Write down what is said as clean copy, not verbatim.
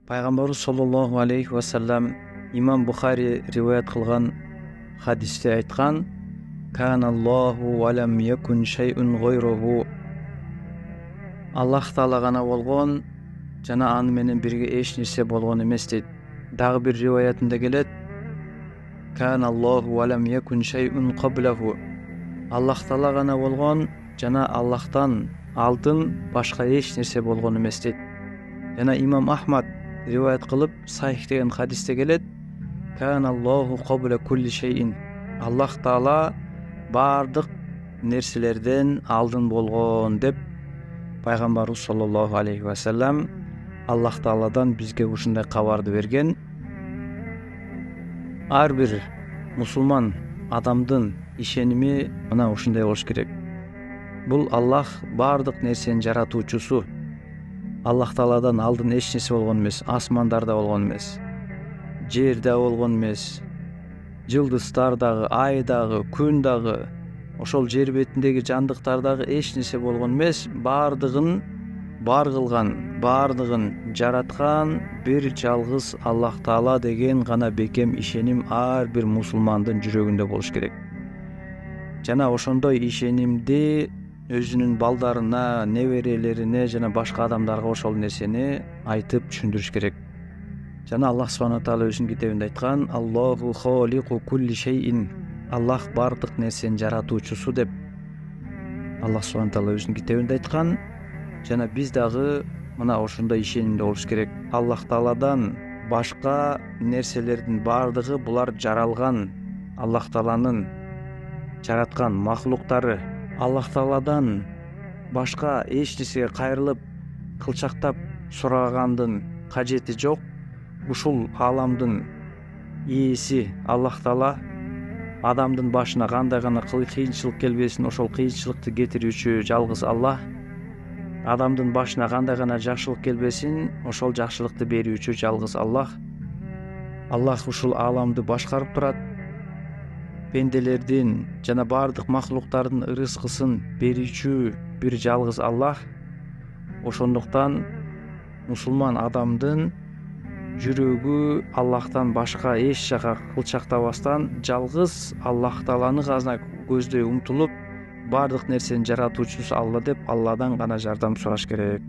Пайгамбарыбыз саллаллаху алейхи ва саллям имам Бухари риваят кылган хадисте айткан: "Каналлаху ва лам якун шай'ун гойруху". Аллах Таала гана болгон жана аны менен бирге эч нерсе болгон эмес дейт. Дагы бир риваятында келет: "Каналлаху ва лам якун шай'ун qablahу". Аллах Таала гана болгон жана Аллахтан алдын башка эч нерсе болгон эмес дейт. Жана имам Ахмад риваят кылып Сайх деген хадисте келет: "Каналлаху qabla kulli shay'in". Аллах Таала бардык нерселерден алдын болгон деп Пайгамбарыбыз саллаллаху алейхи ва саллям Аллах Тааладан бизге ушундай кабарды берген. Ар бир мусулман адамдын ишеними мына ушундай болуш керек. Бул Аллах бардык нерсенин жаратуучусу. Аллах Тааладан алдын эч нерсе болгон эмес, асмандарда болгон эмес, жерде болгон эмес, жылдыздар дагы, ай дагы, күн дагы, ошол жер бетиндеги жандыктар дагы эч нерсе болгон эмес. Бардыгын бар кылган, бардыгын жараткан бир жалгыз Аллах Таала деген гана бекем ишеним ар бир мусулмандын жүрөгүндө болуш керек. Жана ошондой ишенимди өзүнүн балдарына, неберелерине жана башка адамдарга ошол нерсени айтып түшүндүрүш керек. Жана Аллах субхана таала өзүнүн китебинде айткан: "Аллаху холику кулли шай'ин". Аллах бардык нерсенин жаратуучусу деп Аллах субхана таала өзүнүн китебинде айткан. Жана биз дагы мына ошондой ишенимде болуш керек. Аллах Тааладан башка нерселердин бардыгы булар жаралган, Аллах Тааланын жараткан махлуктары. Аллах Тааладан башка эч нерсеге кайрылып, кылчактап сурагандын кажети жок. Ушул ааламдын ээси Аллах Таала адамдын башына кандай гана кыйынчылык келбесин, ошол кыйынчылыкты кетирүүчү жалгыз Аллах. Адамдын башына кандай гана жакшылык келбесин, ошол жакшылыкты берүүчү жалгыз Аллах. Аллах ушул ааламды башкарып турат. Пенделердин жана бардык махлуктардын ырыскысын берүүчү бир жалгыз Аллах. Ошондуктан мусулман адамдын жүрөгү Аллахтан башка эч жака кылчактабастан жалгыз Аллах Тааланы гана көздөй умтулуп, бардык нерсенин жаратуучусу Алла деп Алладан гана жардам сураш керек.